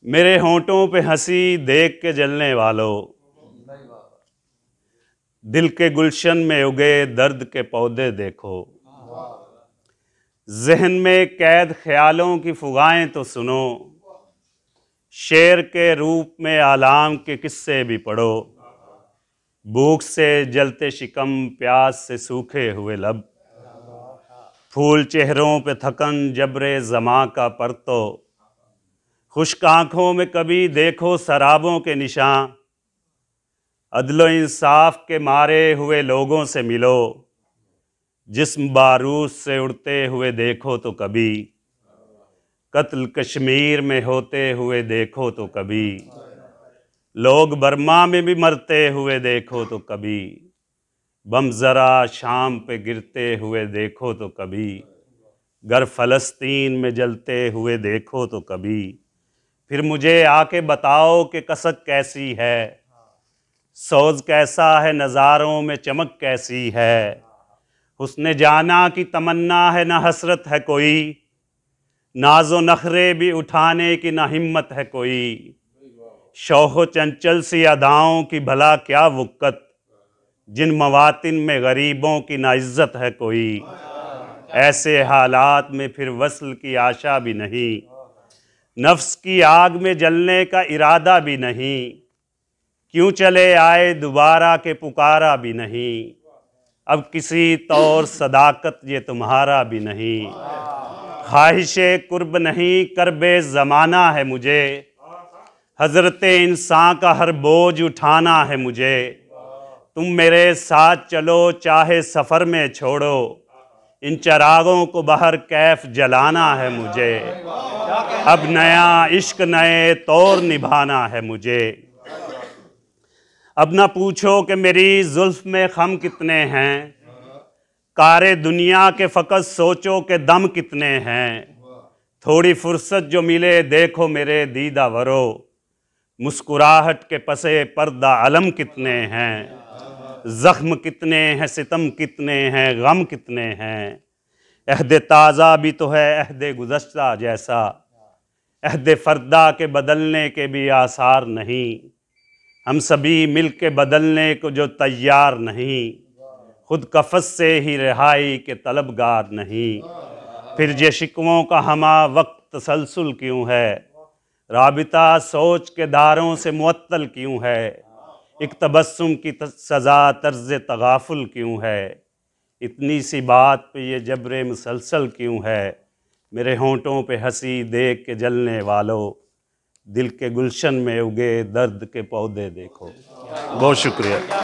मेरे होंठों पे हंसी देख के जलने वालों, दिल के गुलशन में उगे दर्द के पौधे देखो। जहन में कैद ख्यालों की फुगाएं तो सुनो, शेर के रूप में आलाम के किस्से भी पढ़ो। भूख से जलते शिकम, प्यास से सूखे हुए लब, फूल चेहरों पे थकन, जबरे जमा का परतो। खुश्क आंखों में कभी देखो शराबों के निशान, अदलो इंसाफ के मारे हुए लोगों से मिलो। जिस्म बारूद से उड़ते हुए देखो तो कभी, कत्ल कश्मीर में होते हुए देखो तो कभी, लोग बर्मा में भी मरते हुए देखो तो कभी, बम ज़रा शाम पे गिरते हुए देखो तो कभी, घर फ़लस्तीन में जलते हुए देखो तो कभी। फिर मुझे आके बताओ कि कसक कैसी है, सोज कैसा है, नज़ारों में चमक कैसी है। हुस्ने जाना की तमन्ना है ना हसरत है कोई, नाजो नखरे भी उठाने की ना हिम्मत है कोई। शौक़ चंचल सी अदाओं की भला क्या वुक़्क़त, जिन मवातिन में गरीबों की ना इज़्ज़त है कोई। ऐसे हालात में फिर वस्ल की आशा भी नहीं, नफ्स की आग में जलने का इरादा भी नहीं। क्यों चले आए दोबारा के पुकारा भी नहीं, अब किसी तौर सदाकत ये तुम्हारा भी नहीं। ख्वाहिशे कुर्ब नहीं करबे ज़माना है मुझे, हज़रते इंसान का हर बोझ उठाना है मुझे। तुम मेरे साथ चलो चाहे सफ़र में छोड़ो, इन चरागों को बाहर कैफ जलाना है मुझे। अब नया इश्क नए तौर निभाना है मुझे। अब ना पूछो कि मेरी जुल्फ में खम कितने हैं, कारे दुनिया के फ़कत सोचो कि दम कितने हैं। थोड़ी फुर्सत जो मिले देखो मेरे दीदा वरो, मुस्कुराहट के पसे पर्दा अलम कितने हैं। ज़ख्म कितने हैं, सितम कितने हैं, गम कितने हैं। अहद ताज़ा भी तो है अहद गुज़श्ता जैसा, अहद फ़र्दा के बदलने के भी आसार नहीं। हम सभी मिल के बदलने को जो तैयार नहीं, खुद कफ़स से ही रिहाई के तलबगार नहीं। फिर जे शिकवों का हमा वक्त तसलसल क्यों है, राबिता सोच के दारों से मुअत्तल क्यों है। एक तबस्सुम की सज़ा तर्ज़ तगाफुल क्यों है, इतनी सी बात पे ये जबरे मुसलसल क्यों है। मेरे होंठों पे हंसी देख के जलने वालों, दिल के गुलशन में उगे दर्द के पौधे देखो। बहुत शुक्रिया।